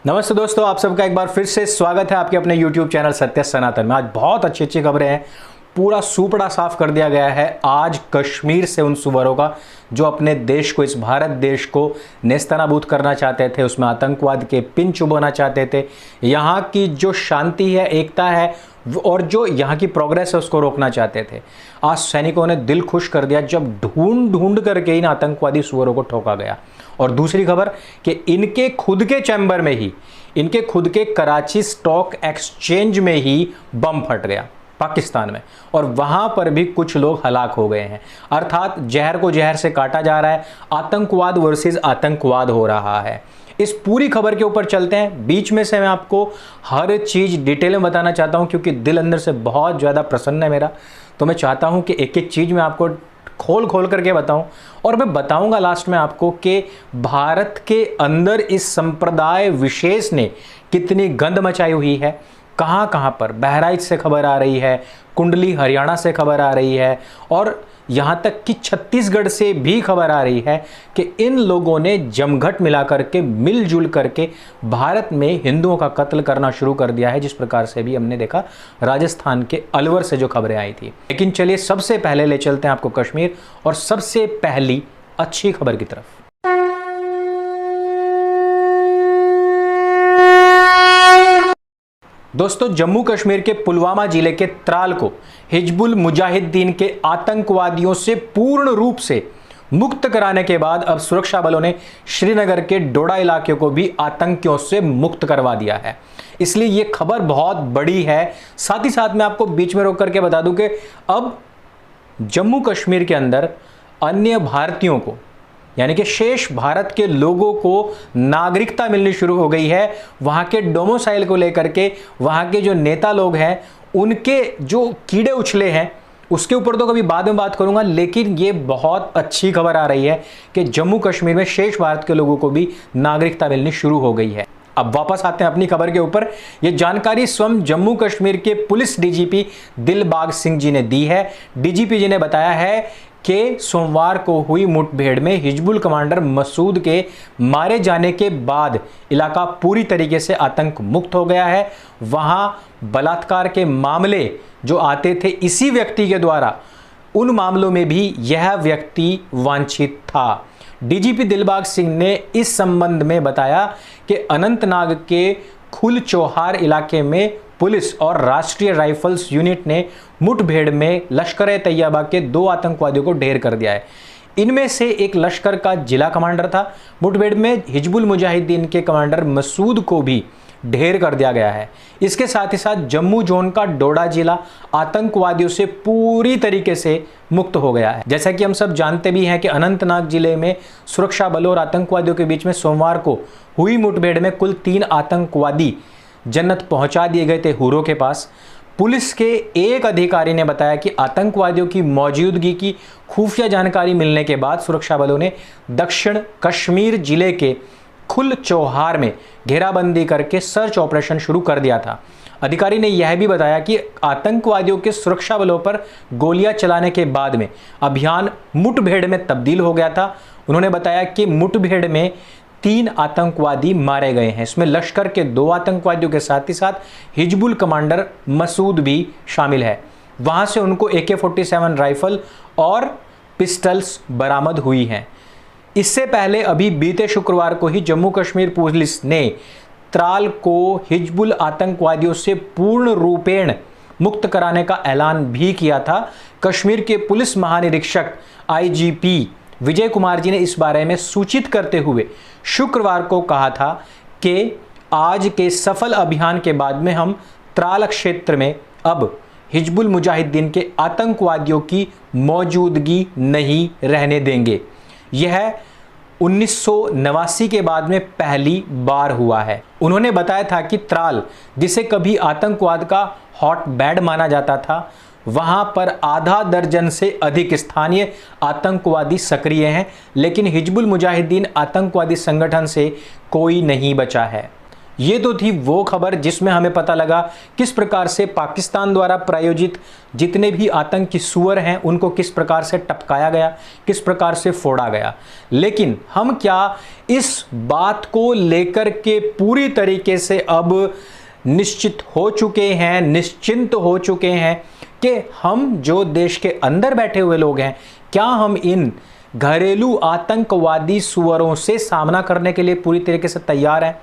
नमस्ते दोस्तों, आप सबका एक बार फिर से स्वागत है आपके अपने YouTube चैनल सत्य सनातन में। आज बहुत अच्छी अच्छी खबरें हैं। पूरा सूपड़ा साफ कर दिया गया है आज कश्मीर से उन सुअरों का जो अपने देश को, इस भारत देश को नेस्तनाबूद करना चाहते थे, उसमें आतंकवाद के पिन चुभोना चाहते थे। यहाँ की जो शांति है, एकता है और जो यहाँ की प्रोग्रेस है उसको रोकना चाहते थे। आज सैनिकों ने दिल खुश कर दिया जब ढूंढ ढूंढ करके इन आतंकवादी सुअरों को ठोका गया। और दूसरी खबर कि इनके खुद के चैम्बर में ही, इनके खुद के कराची स्टॉक एक्सचेंज में ही बम फट गया पाकिस्तान में, और वहां पर भी कुछ लोग हलाक हो गए हैं। अर्थात जहर को जहर से काटा जा रहा है, आतंकवाद वर्सेस आतंकवाद हो रहा है। इस पूरी खबर के ऊपर चलते हैं। बीच में से मैं आपको हर चीज डिटेल में बताना चाहता हूं क्योंकि दिल अंदर से बहुत ज्यादा प्रसन्न है मेरा। तो मैं चाहता हूं कि एक एक चीज मैं आपको खोल खोल करके बताऊं, और मैं बताऊंगा लास्ट में आपको कि भारत के अंदर इस संप्रदाय विशेष ने कितनी गंद मचाई हुई है। कहां कहां पर बहराइच से खबर आ रही है, कुंडली हरियाणा से खबर आ रही है, और यहां तक कि छत्तीसगढ़ से भी खबर आ रही है कि इन लोगों ने जमघट मिलाकर के, मिलजुल करके भारत में हिंदुओं का कत्ल करना शुरू कर दिया है, जिस प्रकार से भी हमने देखा राजस्थान के अलवर से जो खबरें आई थी। लेकिन चलिए सबसे पहले ले चलते हैं आपको कश्मीर और सबसे पहली अच्छी खबर की तरफ। दोस्तों, जम्मू कश्मीर के पुलवामा जिले के त्राल को हिजबुल मुजाहिदीन के आतंकवादियों से पूर्ण रूप से मुक्त कराने के बाद अब सुरक्षा बलों ने श्रीनगर के डोडा इलाके को भी आतंकियों से मुक्त करवा दिया है। इसलिए यह खबर बहुत बड़ी है। साथ ही साथ मैं आपको बीच में रोक करके बता दूं कि अब जम्मू कश्मीर के अंदर अन्य भारतीयों को, यानी कि शेष भारत के लोगों को नागरिकता मिलनी शुरू हो गई है। वहां के डोमिसाइल को लेकर के वहां के जो नेता लोग हैं, उनके जो कीड़े उछले हैं, उसके ऊपर तो कभी बाद में बात करूंगा। लेकिन ये बहुत अच्छी खबर आ रही है कि जम्मू कश्मीर में शेष भारत के लोगों को भी नागरिकता मिलनी शुरू हो गई है। अब वापस आते हैं अपनी खबर के ऊपर। यह जानकारी स्वयं जम्मू कश्मीर के पुलिस डीजीपी दिलबाग सिंह जी ने दी है। डीजीपी जी ने बताया है कि सोमवार को हुई मुठभेड़ में हिजबुल कमांडर मसूद के मारे जाने के बाद इलाका पूरी तरीके से आतंक मुक्त हो गया है। वहां बलात्कार के मामले जो आते थे इसी व्यक्ति के द्वारा, उन मामलों में भी यह व्यक्ति वांछित था। डीजीपी दिलबाग सिंह ने इस संबंध में बताया कि अनंतनाग के खुल चौहार इलाके में पुलिस और राष्ट्रीय राइफल्स यूनिट ने मुठभेड़ में लश्कर-ए-तैयबा के 2 आतंकवादियों को ढेर कर दिया है। इनमें से एक लश्कर का जिला कमांडर था। मुठभेड़ में हिजबुल मुजाहिदीन के कमांडर मसूद को भी ढेर कर दिया गया है। इसके साथ ही साथ जम्मू जोन का डोडा जिला आतंकवादियों से पूरी तरीके से मुक्त हो गया है। जैसा कि हम सब जानते भी हैं कि अनंतनाग जिले में सुरक्षा बलों और आतंकवादियों के बीच में सोमवार को हुई मुठभेड़ में कुल 3 आतंकवादी जन्नत पहुंचा दिए गए थे हुरों के पास। पुलिस के एक अधिकारी ने बताया कि आतंकवादियों की मौजूदगी की खुफिया जानकारी मिलने के बाद सुरक्षा बलों ने दक्षिण कश्मीर जिले के खुल चौहार में घेराबंदी करके सर्च ऑपरेशन शुरू कर दिया था। अधिकारी ने यह भी बताया कि आतंकवादियों के सुरक्षा बलों पर गोलियां चलाने के बाद में अभियान मुठभेड़ में तब्दील हो गया था। उन्होंने बताया कि मुठभेड़ में 3 आतंकवादी मारे गए हैं। इसमें लश्कर के 2 आतंकवादियों के साथ ही साथ हिजबुल कमांडर मसूद भी शामिल है। वहां से उनको AK-47 राइफल और पिस्टल्स बरामद हुई हैं। इससे पहले अभी बीते शुक्रवार को ही जम्मू कश्मीर पुलिस ने त्राल को हिजबुल आतंकवादियों से पूर्ण रूपेण मुक्त कराने का ऐलान भी किया था। कश्मीर के पुलिस महानिरीक्षक IGP विजय कुमार जी ने इस बारे में सूचित करते हुए शुक्रवार को कहा था कि आज के सफल अभियान के बाद में हम त्राल क्षेत्र में अब हिजबुल मुजाहिदीन के आतंकवादियों की मौजूदगी नहीं रहने देंगे। यह 1989 के बाद में पहली बार हुआ है। उन्होंने बताया था कि त्राल, जिसे कभी आतंकवाद का हॉटबेड माना जाता था, वहां पर आधा दर्जन से अधिक स्थानीय आतंकवादी सक्रिय हैं, लेकिन हिजबुल मुजाहिदीन आतंकवादी संगठन से कोई नहीं बचा है। ये तो थी वो खबर जिसमें हमें पता लगा किस प्रकार से पाकिस्तान द्वारा प्रायोजित जितने भी आतंकी सुअर हैं उनको किस प्रकार से टपकाया गया, किस प्रकार से फोड़ा गया। लेकिन हम क्या इस बात को लेकर के पूरी तरीके से अब निश्चित हो चुके हैं, निश्चिंत हो चुके हैं कि हम जो देश के अंदर बैठे हुए लोग हैं, क्या हम इन घरेलू आतंकवादी सुअरों से सामना करने के लिए पूरी तरीके से तैयार हैं?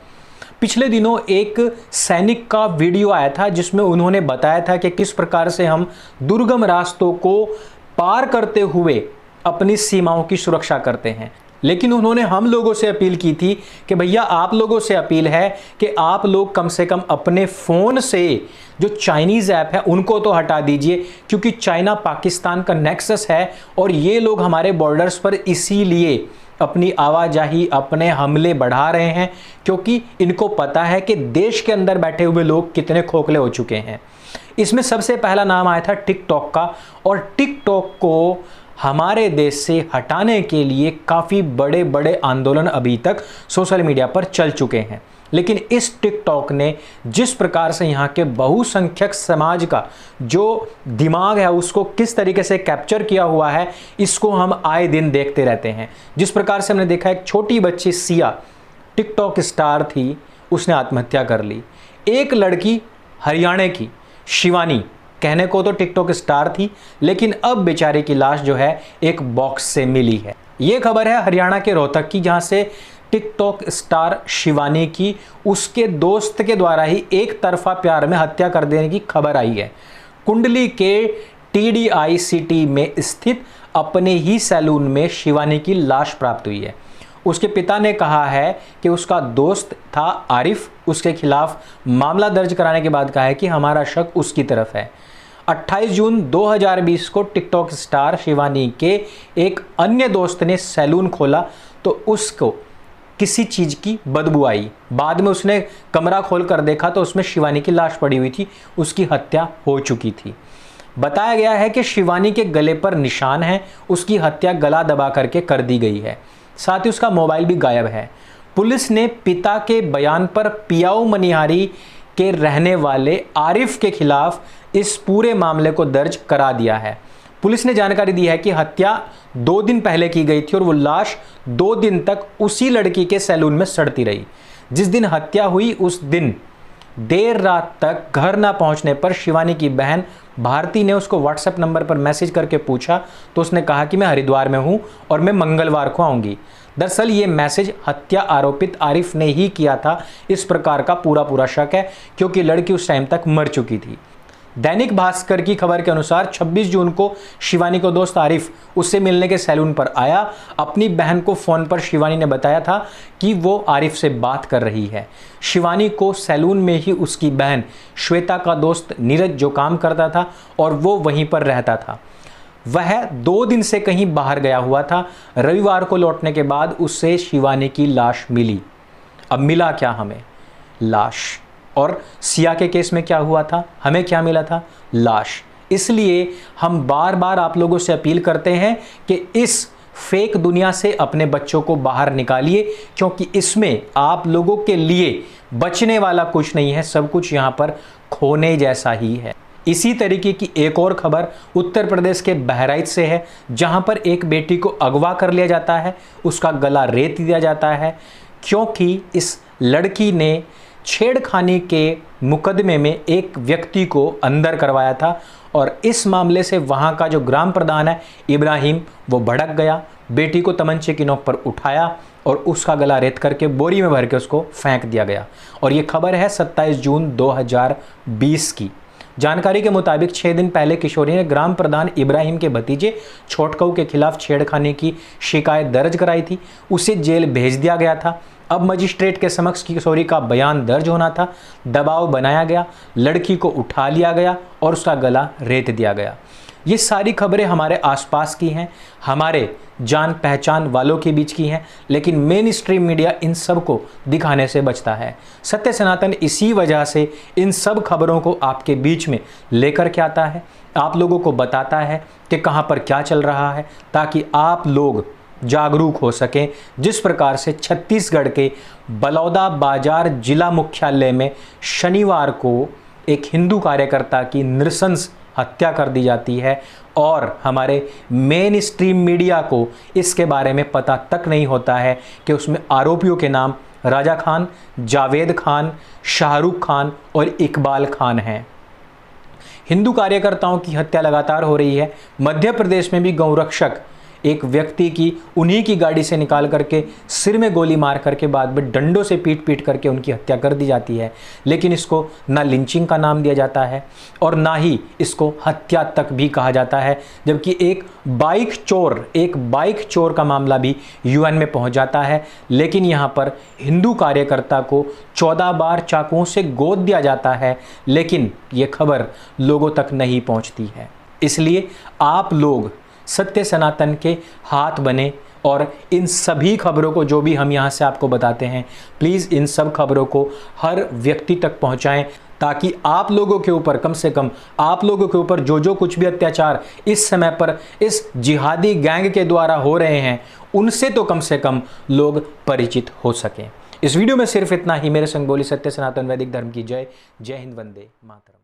पिछले दिनों एक सैनिक का वीडियो आया था जिसमें उन्होंने बताया था कि किस प्रकार से हम दुर्गम रास्तों को पार करते हुए अपनी सीमाओं की सुरक्षा करते हैं। लेकिन उन्होंने हम लोगों से अपील की थी कि भैया आप लोगों से अपील है कि आप लोग कम से कम अपने फ़ोन से जो चाइनीज़ ऐप है उनको तो हटा दीजिए, क्योंकि चाइना पाकिस्तान का नेक्सस है और ये लोग हमारे बॉर्डर्स पर इसीलिए अपनी आवाजाही, अपने हमले बढ़ा रहे हैं, क्योंकि इनको पता है कि देश के अंदर बैठे हुए लोग कितने खोखले हो चुके हैं। इसमें सबसे पहला नाम आया था टिकटॉक का, और टिकटॉक को हमारे देश से हटाने के लिए काफ़ी बड़े बड़े आंदोलन अभी तक सोशल मीडिया पर चल चुके हैं। लेकिन इस टिकटॉक ने जिस प्रकार से यहाँ के बहुसंख्यक समाज का जो दिमाग है उसको किस तरीके से कैप्चर किया हुआ है, इसको हम आए दिन देखते रहते हैं। जिस प्रकार से हमने देखा एक छोटी बच्ची सिया टिकटॉक स्टार थी, उसने आत्महत्या कर ली। एक लड़की हरियाणा की शिवानी, कहने को तो टिकटॉक स्टार थी, लेकिन अब बेचारे की लाश जो है एक बॉक्स से मिली है। ये खबर है हरियाणा के रोहतक की, जहां से टिकटॉक स्टार शिवानी की उसके दोस्त के द्वारा ही एक तरफा प्यार में हत्या कर देने की खबर आई है। कुंडली के TDI सिटी में स्थित अपने ही सैलून में शिवानी की लाश प्राप्त हुई है। उसके पिता ने कहा है कि उसका दोस्त था आरिफ, उसके खिलाफ मामला दर्ज कराने के बाद कहा है कि हमारा शक उसकी तरफ है। 28 जून 2020 को टिकटॉक स्टार शिवानी के एक अन्य दोस्त ने सैलून खोला तो उसको किसी चीज़ की बदबू आई। बाद में उसने कमरा खोल कर देखा तो उसमें शिवानी की लाश पड़ी हुई थी, उसकी हत्या हो चुकी थी। बताया गया है कि शिवानी के गले पर निशान है, उसकी हत्या गला दबा करके कर दी गई है। साथ ही उसका मोबाइल भी गायब है। पुलिस ने पिता के बयान पर पियाऊ मनिहारी के रहने वाले आरिफ के खिलाफ इस पूरे मामले को दर्ज करा दिया है। पुलिस ने जानकारी दी है कि हत्या 2 दिन पहले की गई थी और वो लाश 2 दिन तक उसी लड़की के सैलून में सड़ती रही। जिस दिन हत्या हुई उस दिन देर रात तक घर ना पहुंचने पर शिवानी की बहन भारती ने उसको व्हाट्सएप नंबर पर मैसेज करके पूछा तो उसने कहा कि मैं हरिद्वार में हूं और मैं मंगलवार को आऊंगी। दरअसल ये मैसेज हत्या आरोपित आरिफ ने ही किया था, इस प्रकार का पूरा शक है, क्योंकि लड़की उस टाइम तक मर चुकी थी। दैनिक भास्कर की खबर के अनुसार 26 जून को शिवानी को दोस्त आरिफ उससे मिलने के सैलून पर आया। अपनी बहन को फ़ोन पर शिवानी ने बताया था कि वो आरिफ से बात कर रही है। शिवानी को सैलून में ही उसकी बहन श्वेता का दोस्त नीरज जो काम करता था और वो वहीं पर रहता था, वह 2 दिन से कहीं बाहर गया हुआ था। रविवार को लौटने के बाद उससे शिवानी की लाश मिली। अब मिला क्या हमें? लाश। और सिया के केस में क्या हुआ था? हमें क्या मिला था? लाश। इसलिए हम बार बार आप लोगों से अपील करते हैं कि इस फेक दुनिया से अपने बच्चों को बाहर निकालिए, क्योंकि इसमें आप लोगों के लिए बचने वाला कुछ नहीं है, सब कुछ यहाँ पर खोने जैसा ही है। इसी तरीके की एक और खबर उत्तर प्रदेश के बहराइच से है, जहां पर एक बेटी को अगवा कर लिया जाता है, उसका गला रेत दिया जाता है, क्योंकि इस लड़की ने छेड़खानी के मुकदमे में एक व्यक्ति को अंदर करवाया था। और इस मामले से वहां का जो ग्राम प्रधान है इब्राहिम, वो भड़क गया, बेटी को तमंचे की नोक पर उठाया और उसका गला रेत करके बोरी में भर के उसको फेंक दिया गया। और ये खबर है 27 जून 2020 की। जानकारी के मुताबिक 6 दिन पहले किशोरी ने ग्राम प्रधान इब्राहिम के भतीजे छोटकऊ के खिलाफ छेड़खानी की शिकायत दर्ज कराई थी। उसे जेल भेज दिया गया था। अब मजिस्ट्रेट के समक्ष किशोरी का बयान दर्ज होना था। दबाव बनाया गया, लड़की को उठा लिया गया और उसका गला रेत दिया गया। ये सारी खबरें हमारे आसपास की हैं, हमारे जान पहचान वालों के बीच की हैं, लेकिन मेन स्ट्रीम मीडिया इन सब को दिखाने से बचता है। सत्य सनातन इसी वजह से इन सब खबरों को आपके बीच में लेकर के आता है, आप लोगों को बताता है कि कहाँ पर क्या चल रहा है, ताकि आप लोग जागरूक हो सकें। जिस प्रकार से छत्तीसगढ़ के बलौदा बाजार जिला मुख्यालय में शनिवार को एक हिंदू कार्यकर्ता की नृशंस हत्या कर दी जाती है और हमारे मेन स्ट्रीम मीडिया को इसके बारे में पता तक नहीं होता है कि उसमें आरोपियों के नाम राजा खान, जावेद खान, शाहरुख खान और इकबाल खान हैं। हिंदू कार्यकर्ताओं की हत्या लगातार हो रही है। मध्य प्रदेश में भी गौरक्षक एक व्यक्ति की उन्हीं की गाड़ी से निकाल करके सिर में गोली मार करके बाद में डंडों से पीट पीट करके उनकी हत्या कर दी जाती है। लेकिन इसको ना लिंचिंग का नाम दिया जाता है और ना ही इसको हत्या तक भी कहा जाता है, जबकि एक बाइक चोर का मामला भी यूएन में पहुंच जाता है। लेकिन यहां पर हिंदू कार्यकर्ता को 14 बार चाकुओं से गोद दिया जाता है, लेकिन ये खबर लोगों तक नहीं पहुंचती है। इसलिए आप लोग सत्य सनातन के हाथ बने और इन सभी खबरों को जो भी हम यहाँ से आपको बताते हैं, प्लीज़ इन सब खबरों को हर व्यक्ति तक पहुँचाएं, ताकि आप लोगों के ऊपर कम से कम आप लोगों के ऊपर जो कुछ भी अत्याचार इस समय पर इस जिहादी गैंग के द्वारा हो रहे हैं, उनसे तो कम से कम लोग परिचित हो सकें। इस वीडियो में सिर्फ इतना ही। मेरे संग बोली सत्य सनातन वैदिक धर्म की जय। जय हिंद, वंदे मातरम।